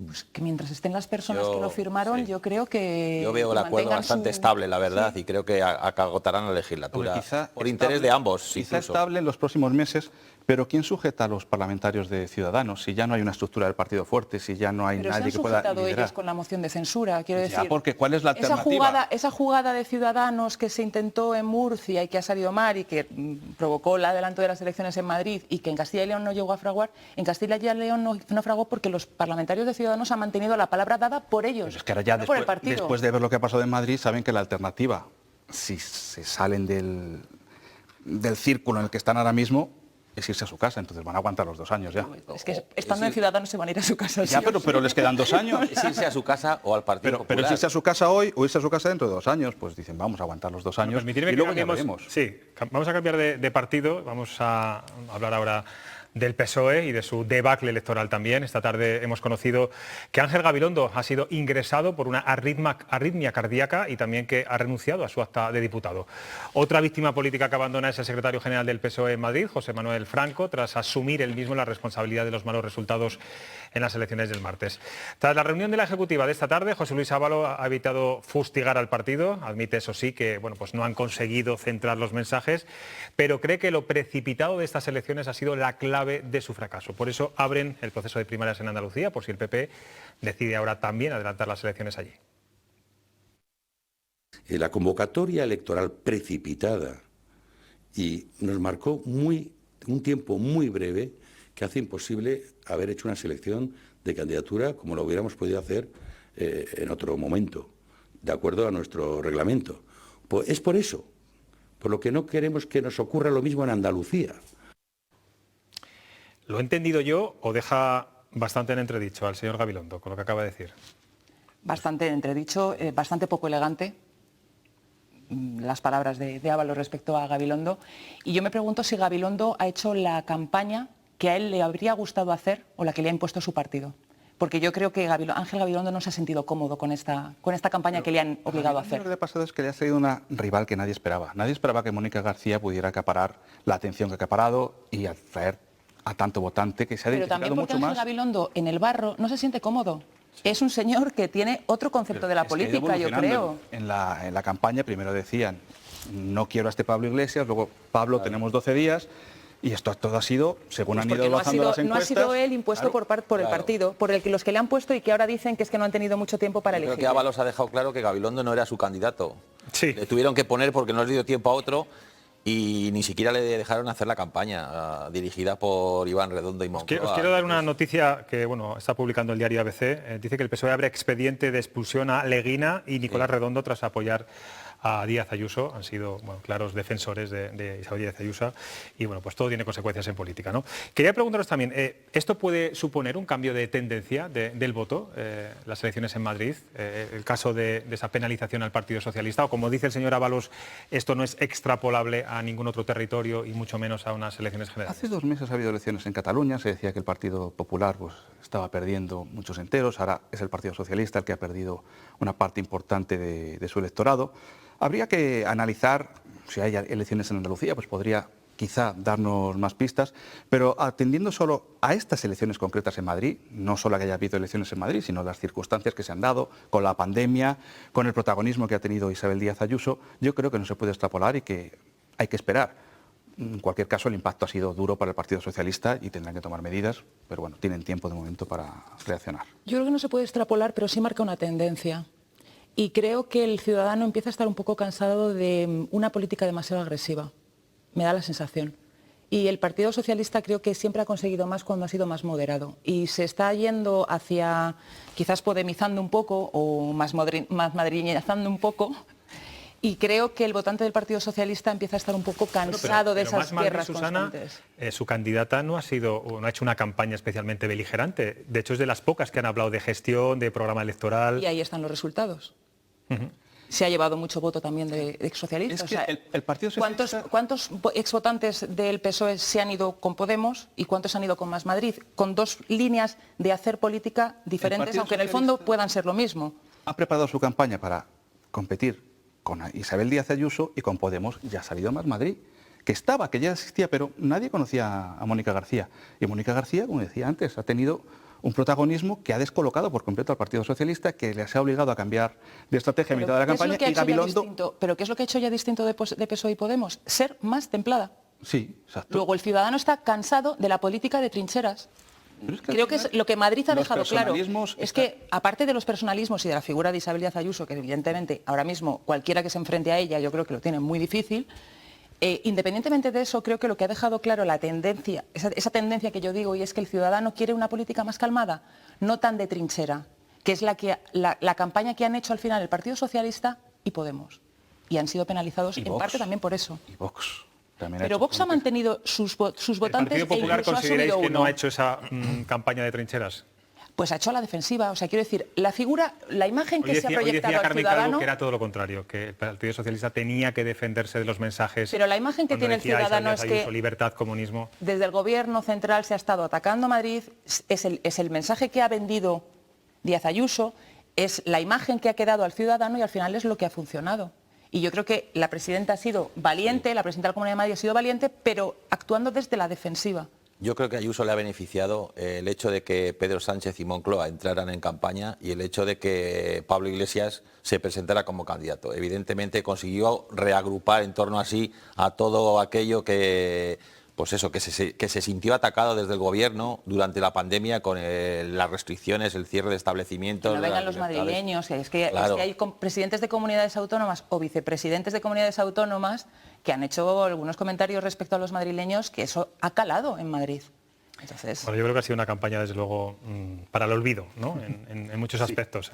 Pues que mientras estén las personas que lo firmaron, yo creo que... Yo veo el acuerdo bastante estable, la verdad, y creo que agotarán la legislatura por interés de ambos. Quizá estable en los próximos meses, pero ¿quién sujeta a los parlamentarios de Ciudadanos? Si ya no hay una estructura del partido fuerte, si ya no hay nadie que pueda liderar. Pero se han sujetado ellos con la moción de censura, quiero decir. Ya, porque ¿cuál es la alternativa? Esa jugada de Ciudadanos que se intentó en Murcia y que ha salido mal y que provocó el adelanto de las elecciones en Madrid y que en Castilla y León no llegó a fraguar, en Castilla y León no fraguó porque los parlamentarios de Ciudadanos han mantenido la palabra dada por ellos, pero es que ahora ya no por el partido. Después de ver lo que ha pasado en Madrid, saben que la alternativa, si se salen del círculo en el que están ahora mismo, es irse a su casa, entonces van a aguantar los 2 años ya. Es que estando en Ciudadanos se van a ir a su casa. Ya, pero les quedan 2 años. Es irse a su casa o al Partido Popular. Pero es irse a su casa hoy o irse a su casa dentro de 2 años, pues dicen, vamos a aguantar los 2 años y luego ya veremos. Sí, vamos a cambiar de partido, vamos a hablar ahora del PSOE y de su debacle electoral también. Esta tarde hemos conocido que Ángel Gabilondo ha sido ingresado por una arritmia cardíaca y también que ha renunciado a su acta de diputado. Otra víctima política que abandona es el secretario general del PSOE en Madrid, José Manuel Franco, tras asumir él mismo la responsabilidad de los malos resultados en las elecciones del martes. Tras la reunión de la ejecutiva de esta tarde, José Luis Ábalos ha evitado fustigar al partido, admite eso sí que pues no han conseguido centrar los mensajes, pero cree que lo precipitado de estas elecciones ha sido la clave de su fracaso. Por eso abren el proceso de primarias en Andalucía, por si el PP decide ahora también adelantar las elecciones allí. La convocatoria electoral precipitada y nos marcó un tiempo muy breve que hace imposible haber hecho una selección de candidatura como lo hubiéramos podido hacer en otro momento, de acuerdo a nuestro reglamento. Pues es por eso, por lo que no queremos que nos ocurra lo mismo en Andalucía. ¿Lo he entendido yo o deja bastante en entredicho al señor Gabilondo con lo que acaba de decir? Bastante en entredicho, bastante poco elegante las palabras de Ábalos respecto a Gabilondo. Y yo me pregunto si Gabilondo ha hecho la campaña que a él le habría gustado hacer o la que le ha impuesto su partido. Porque yo creo que Ángel Gabilondo no se ha sentido cómodo con esta campaña que le han obligado a hacer. Lo que ha pasado es que le ha salido una rival que nadie esperaba. Nadie esperaba que Mónica García pudiera acaparar la atención que ha acaparado y atraer a tanto votante que se ha Pero identificado también porque mucho Ángel más. Gabilondo en el barro no se siente cómodo. Es un señor que tiene otro concepto de la política, yo creo. En la campaña primero decían, no quiero a este Pablo Iglesias, luego Pablo, tenemos 12 días, y esto todo ha sido, según han ido bajando las encuestas... No ha sido él impuesto por el partido, por los que le han puesto y que ahora dicen que es que no han tenido mucho tiempo para elegir. Creo que Ábalos ha dejado claro que Gabilondo no era su candidato. Sí. Le tuvieron que poner porque no les dio tiempo a otro y ni siquiera le dejaron hacer la campaña dirigida por Iván Redondo y Moncloa. Os quiero dar una noticia que está publicando el diario ABC. Dice que el PSOE abre expediente de expulsión a Leguina y Nicolás Redondo tras apoyar a Díaz Ayuso. Han sido claros defensores de Isabel Díaz Ayuso y pues todo tiene consecuencias en política, ¿no? Quería preguntaros también, ¿esto puede suponer un cambio de tendencia del voto, las elecciones en Madrid, el caso de esa penalización al Partido Socialista? O como dice el señor Ábalos, esto no es extrapolable a ningún otro territorio y mucho menos a unas elecciones generales. Hace 2 meses ha habido elecciones en Cataluña, se decía que el Partido Popular estaba perdiendo muchos enteros, ahora es el Partido Socialista el que ha perdido una parte importante de su electorado. Habría que analizar, si hay elecciones en Andalucía, pues podría quizá darnos más pistas, pero atendiendo solo a estas elecciones concretas en Madrid, no solo que haya habido elecciones en Madrid, sino las circunstancias que se han dado, con la pandemia, con el protagonismo que ha tenido Isabel Díaz Ayuso, yo creo que no se puede extrapolar y que hay que esperar. En cualquier caso, el impacto ha sido duro para el Partido Socialista y tendrán que tomar medidas, pero bueno, tienen tiempo de momento para reaccionar. Yo creo que no se puede extrapolar, pero sí marca una tendencia. Y creo que el ciudadano empieza a estar un poco cansado de una política demasiado agresiva. Me da la sensación. Y el Partido Socialista creo que siempre ha conseguido más cuando ha sido más moderado. Y se está yendo hacia, quizás podemizando un poco o más madrileñizando un poco. Y creo que el votante del Partido Socialista empieza a estar un poco cansado de esas guerras constantes. Su candidata no ha hecho una campaña especialmente beligerante. De hecho, es de las pocas que han hablado de gestión, de programa electoral. Y ahí están los resultados. Se ha llevado mucho voto también de exsocialistas. Es que el Partido Socialista... ¿Cuántos exvotantes del PSOE se han ido con Podemos y cuántos han ido con Más Madrid? Con dos líneas de hacer política diferentes, aunque en el fondo puedan ser lo mismo. Ha preparado su campaña para competir con Isabel Díaz Ayuso y con Podemos. Ya ha salido Más Madrid, que ya existía, pero nadie conocía a Mónica García. Y Mónica García, como decía antes, ha tenido un protagonismo que ha descolocado por completo al Partido Socialista, que les ha obligado a cambiar de estrategia a mitad de la campaña. Y Gabilondo... ¿Pero qué es lo que ha hecho ya distinto de PSOE y Podemos? Ser más templada. Sí, exacto. Luego el ciudadano está cansado de la política de trincheras. Creo que es lo que Madrid ha dejado claro. Es que, aparte de los personalismos y de la figura de Isabel Díaz Ayuso, que evidentemente ahora mismo cualquiera que se enfrente a ella yo creo que lo tiene muy difícil, independientemente de eso, creo que lo que ha dejado claro la tendencia, esa tendencia que yo digo, y es que el ciudadano quiere una política más calmada, no tan de trinchera, que es la campaña que han hecho al final el Partido Socialista y Podemos. Y han sido penalizados en parte también por eso. Y Vox. Pero Vox ha mantenido sus votantes. ¿El Partido Popular consideráis que no ha hecho esa campaña de trincheras? Pues ha hecho a la defensiva. O sea, quiero decir, la imagen que se ha proyectado al ciudadano... Calvo que era todo lo contrario, que el Partido Socialista tenía que defenderse de los mensajes... Pero la imagen que tiene el ciudadano es que... libertad, comunismo... Desde el gobierno central se ha estado atacando a Madrid, es el mensaje que ha vendido Díaz Ayuso, es la imagen que ha quedado al ciudadano y al final es lo que ha funcionado. Y yo creo que la presidenta ha sido valiente, la presidenta de la Comunidad de Madrid ha sido valiente, pero actuando desde la defensiva. Yo creo que a Ayuso le ha beneficiado el hecho de que Pedro Sánchez y Moncloa entraran en campaña y el hecho de que Pablo Iglesias se presentara como candidato. Evidentemente consiguió reagrupar en torno a sí a todo aquello que pues eso, que se sintió atacado desde el gobierno durante la pandemia con las restricciones, el cierre de establecimientos. Que no vengan los madrileños, es que hay presidentes de comunidades autónomas o vicepresidentes de comunidades autónomas que han hecho algunos comentarios respecto a los madrileños que eso ha calado en Madrid. Entonces... Bueno, yo creo que ha sido una campaña, desde luego, para el olvido, ¿no? En muchos aspectos,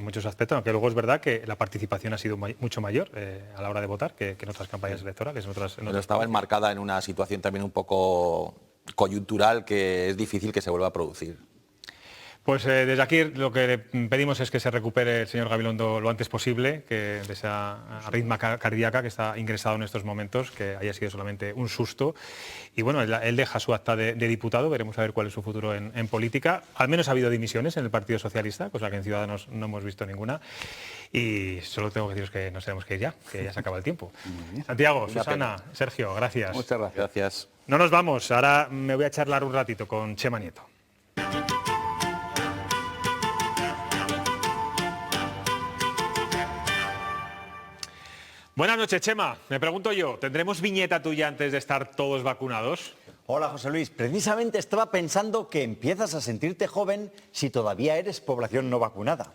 aunque luego es verdad que la participación ha sido mucho mayor a la hora de votar que en otras campañas electorales. Pero estaba enmarcada en una situación también un poco coyuntural que es difícil que se vuelva a producir. Pues desde aquí lo que le pedimos es que se recupere el señor Gabilondo lo antes posible, que de esa arritmia cardíaca que está ingresado en estos momentos, que haya sido solamente un susto. Y bueno, él deja su acta de diputado, veremos a ver cuál es su futuro en política. Al menos ha habido dimisiones en el Partido Socialista, cosa que en Ciudadanos no hemos visto ninguna. Y solo tengo que deciros que nos tenemos que ir ya, que ya se acaba el tiempo. Santiago, Susana, Sergio, gracias. Muchas gracias. No nos vamos, ahora me voy a charlar un ratito con Chema Nieto. Buenas noches, Chema. Me pregunto yo, ¿tendremos viñeta tuya antes de estar todos vacunados? Hola, José Luis. Precisamente estaba pensando que empiezas a sentirte joven si todavía eres población no vacunada.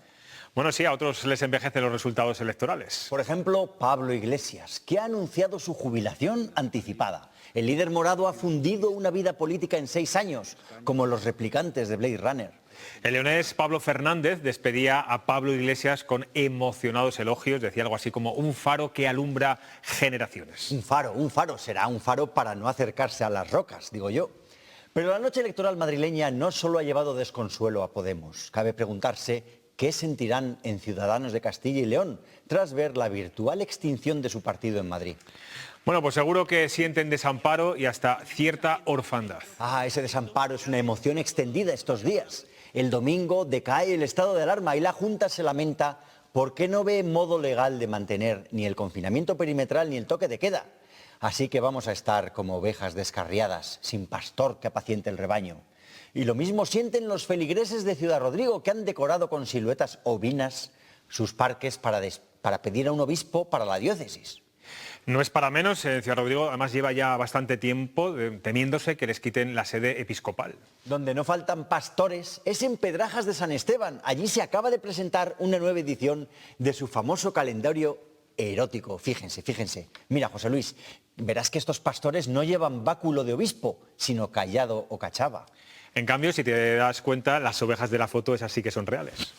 Bueno, sí, a otros les envejecen los resultados electorales. Por ejemplo, Pablo Iglesias, que ha anunciado su jubilación anticipada. El líder morado ha fundido una vida política en 6 años, como los replicantes de Blade Runner. El leonés Pablo Fernández despedía a Pablo Iglesias con emocionados elogios, decía algo así como un faro que alumbra generaciones. Un faro, será un faro para no acercarse a las rocas, digo yo. Pero la noche electoral madrileña no solo ha llevado desconsuelo a Podemos. Cabe preguntarse qué sentirán en Ciudadanos de Castilla y León tras ver la virtual extinción de su partido en Madrid. Bueno, pues seguro que sienten desamparo y hasta cierta orfandad. Ese desamparo es una emoción extendida estos días. El domingo decae el estado de alarma y la Junta se lamenta porque no ve modo legal de mantener ni el confinamiento perimetral ni el toque de queda. Así que vamos a estar como ovejas descarriadas, sin pastor que apaciente el rebaño. Y lo mismo sienten los feligreses de Ciudad Rodrigo, que han decorado con siluetas ovinas sus parques para pedir a un obispo para la diócesis. No es para menos, Ciudad Rodrigo además lleva ya bastante tiempo temiéndose que les quiten la sede episcopal. Donde no faltan pastores es en Pedrajas de San Esteban. Allí se acaba de presentar una nueva edición de su famoso calendario erótico. Fíjense. Mira, José Luis, verás que estos pastores no llevan báculo de obispo, sino cayado o cachava. En cambio, si te das cuenta, las ovejas de la foto esas sí que son reales.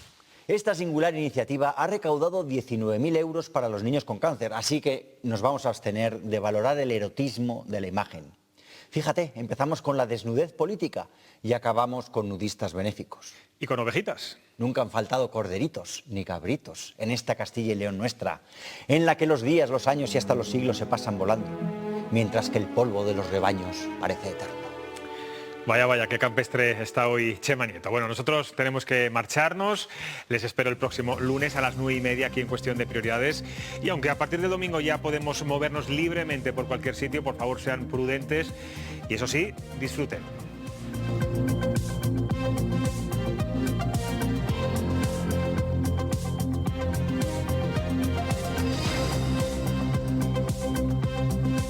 Esta singular iniciativa ha recaudado 19.000 euros para los niños con cáncer, así que nos vamos a abstener de valorar el erotismo de la imagen. Fíjate, empezamos con la desnudez política y acabamos con nudistas benéficos. ¿Y con ovejitas? Nunca han faltado corderitos ni cabritos en esta Castilla y León nuestra, en la que los días, los años y hasta los siglos se pasan volando, mientras que el polvo de los rebaños parece eterno. Vaya, qué campestre está hoy Chema Nieto. Bueno, nosotros tenemos que marcharnos. Les espero el próximo lunes a las 9:30 aquí en Cuestión de Prioridades. Y aunque a partir del domingo ya podemos movernos libremente por cualquier sitio, por favor sean prudentes y eso sí, disfruten.